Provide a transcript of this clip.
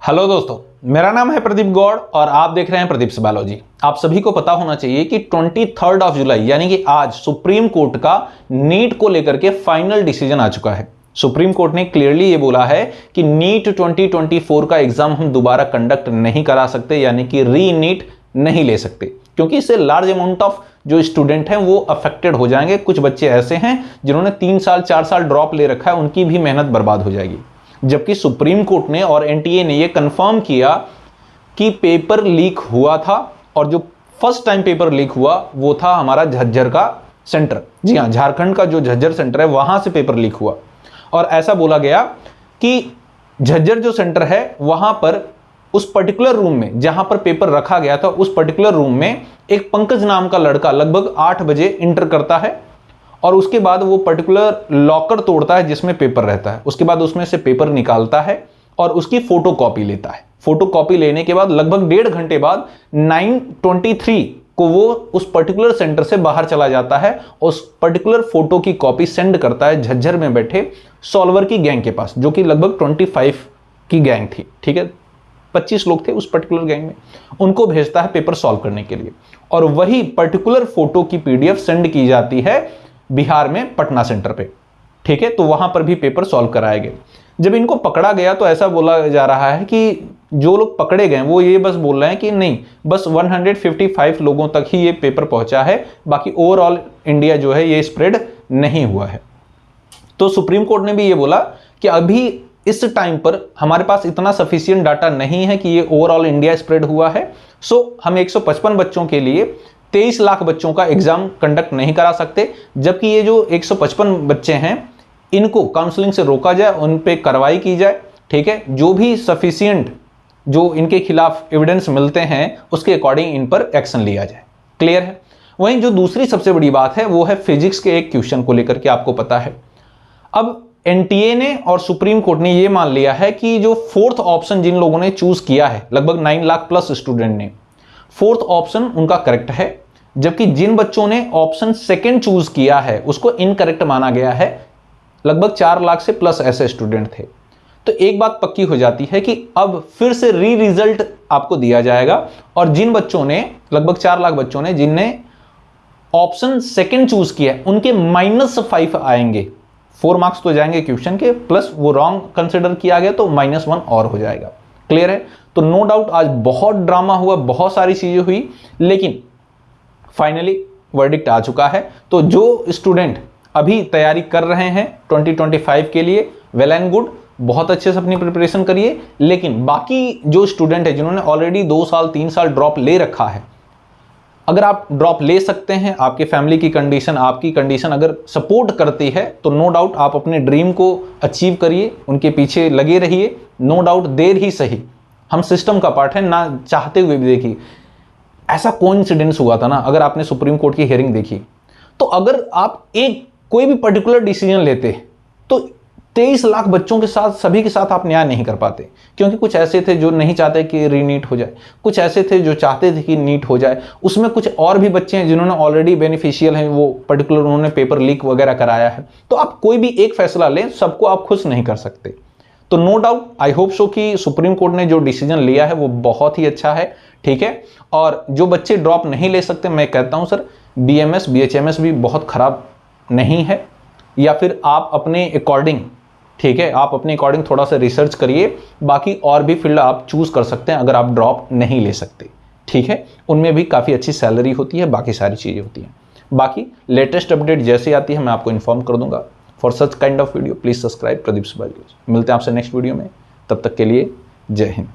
Hello दोस्तों, मेरा नाम है प्रदीप गौड़ और आप देख रहे हैं प्रदीप से बायोलॉजी। आप सभी को पता होना चाहिए कि 23 जुलाई यानी कि आज सुप्रीम कोर्ट का नीट को लेकर के फाइनल डिसीजन आ चुका है। सुप्रीम कोर्ट ने क्लियरली ये बोला है कि नीट 2024 का एग्जाम हम दोबारा कंडक्ट नहीं करा सकते, यानी कि री नीट नहीं ले सकते, क्योंकि इससे लार्ज अमाउंट ऑफ जो स्टूडेंट हैं वो अफेक्टेड हो जाएंगे। कुछ बच्चे ऐसे हैं जिन्होंने 3 साल 4 साल ड्रॉप ले रखा है, उनकी भी मेहनत बर्बाद हो जाएगी। जबकि सुप्रीम कोर्ट ने और एनटीए ने यह कंफर्म किया कि पेपर लीक हुआ था, और जो फर्स्ट टाइम पेपर लीक हुआ वो था हमारा झज्जर का सेंटर। जी हां, झारखंड का जो झज्जर सेंटर है वहां से पेपर लीक हुआ, और ऐसा बोला गया कि झज्जर जो सेंटर है वहां पर उस पर्टिकुलर रूम में जहां पर पेपर रखा गया था, उस पर्टिकुलर रूम में एक पंकज नाम का लड़का लगभग 8 बजे इंटर करता है, और उसके बाद वो पर्टिकुलर लॉकर तोड़ता है जिसमें पेपर रहता है। उसके बाद उसमें से पेपर निकालता है और उसकी फोटो कॉपी लेता है। फोटो कॉपी लेने के बाद लगभग 1.5 घंटे बाद 9:23 को वो उस पर्टिकुलर सेंटर से बाहर चला जाता है, उस पर्टिकुलर फोटो की कॉपी सेंड करता है झज्जर में बैठे सॉल्वर की गैंग के पास, जो कि लगभग 25 की गैंग थी। ठीक है, 25 लोग थे उस पर्टिकुलर गैंग में। उनको भेजता है पेपर सॉल्व करने के लिए, और वही पर्टिकुलर फोटो की पीडीएफ सेंड की जाती है बिहार में पटना सेंटर पे। ठीक है, तो वहां पर भी पेपर सॉल्व कराए गए। जब इनको पकड़ा गया तो ऐसा बोला जा रहा है कि जो लोग पकड़े गए वो ये बस बोल रहे हैं कि नहीं, बस 155 लोगों तक ही ये पेपर पहुंचा है, बाकी ओवरऑल इंडिया जो है ये स्प्रेड नहीं हुआ है। तो सुप्रीम कोर्ट ने भी ये बोला कि अभी इस टाइम पर हमारे पास इतना सफिशिएंट डाटा नहीं है कि ये ओवरऑल इंडिया स्प्रेड हुआ है। सो हम 155 बच्चों के लिए 23 लाख बच्चों का एग्जाम कंडक्ट नहीं करा सकते, जबकि ये जो 155 बच्चे हैं इनको काउंसलिंग से रोका जाए, उन पे कार्रवाई की जाए। ठीक है, जो भी सफिशिएंट जो इनके खिलाफ एविडेंस मिलते हैं उसके अकॉर्डिंग इन पर एक्शन लिया जाए। क्लियर है। वहीं जो दूसरी सबसे बड़ी बात है वो है फिजिक्स के एक क्वेश्चन को लेकर के। आपको पता है अब एनटीए ने और सुप्रीम कोर्ट ने यह मान लिया है कि जो फोर्थ ऑप्शन जिन लोगों ने चूज किया है, लगभग 9 लाख प्लस स्टूडेंट ने, फोर्थ ऑप्शन उनका करेक्ट है, जबकि जिन बच्चों ने ऑप्शन सेकंड चूज किया है उसको इनकरेक्ट माना गया है। लगभग 4 लाख से प्लस ऐसे स्टूडेंट थे। तो एक बात पक्की हो जाती है कि अब फिर से री रिजल्ट आपको दिया जाएगा, और जिन बच्चों ने, लगभग 4 लाख बच्चों ने जिनने ऑप्शन सेकंड चूज किया है उनके -5 आएंगे। 4 मार्क्स तो जाएंगे क्वेश्चन के, प्लस वो रॉन्ग कंसिडर किया गया तो -1 और हो जाएगा। क्लियर है। तो नो डाउट आज बहुत ड्रामा हुआ, बहुत सारी चीजें हुई, लेकिन फाइनली वर्डिक्ट आ चुका है। तो जो स्टूडेंट अभी तैयारी कर रहे हैं 2025 के लिए, वेल एंड गुड, बहुत अच्छे से अपनी प्रिपरेशन करिए। लेकिन बाकी जो स्टूडेंट है जिन्होंने ऑलरेडी 2 साल 3 साल ड्रॉप ले रखा है, अगर आप ड्रॉप ले सकते हैं, आपके फैमिली की कंडीशन, आपकी कंडीशन अगर सपोर्ट करती है, तो नो डाउट आप अपने ड्रीम को अचीव करिए, उनके पीछे लगे रहिए। नो डाउट देर ही सही, हम सिस्टम का पार्ट है, ना चाहते हुए भी। देखिए ऐसा कोइंसिडेंस हुआ था ना, अगर आपने सुप्रीम कोर्ट की हियरिंग देखी, तो अगर आप एक कोई भी पर्टिकुलर डिसीजन लेते तो 23 लाख बच्चों के साथ, सभी के साथ आप न्याय नहीं कर पाते, क्योंकि कुछ ऐसे थे जो नहीं चाहते कि रीनीट हो जाए, कुछ ऐसे थे जो चाहते थे कि नीट हो जाए, उसमें कुछ और भी बच्चे हैं जिन्होंने ऑलरेडी बेनिफिशियल हैं, वो पर्टिकुलर उन्होंने पेपर लीक वगैरह कराया है। तो आप कोई भी एक फैसला लें, सबको आप खुश नहीं कर सकते। तो no doubt, I hope so कि सुप्रीम कोर्ट ने जो डिसीजन लिया है वो बहुत ही अच्छा है। ठीक है, और जो बच्चे ड्रॉप नहीं ले सकते, मैं कहता हूं सर बीएमएस बीएचएमएस भी बहुत खराब नहीं है, या फिर आप अपने अकॉर्डिंग, ठीक है, आप अपने अकॉर्डिंग थोड़ा सा रिसर्च करिए। बाकी और भी फील्ड आप चूज कर सकते हैं अगर आप ड्रॉप नहीं ले सकते। ठीक है, उनमें भी काफ़ी अच्छी सैलरी होती है, बाकी सारी चीज़ें होती हैं। बाकी लेटेस्ट अपडेट जैसे आती है मैं आपको इन्फॉर्म कर दूंगा। For such kind of video please subscribe Pradeep से बायोलॉजी। मिलते हैं आपसे नेक्स्ट वीडियो में, तब तक के लिए जय हिंद।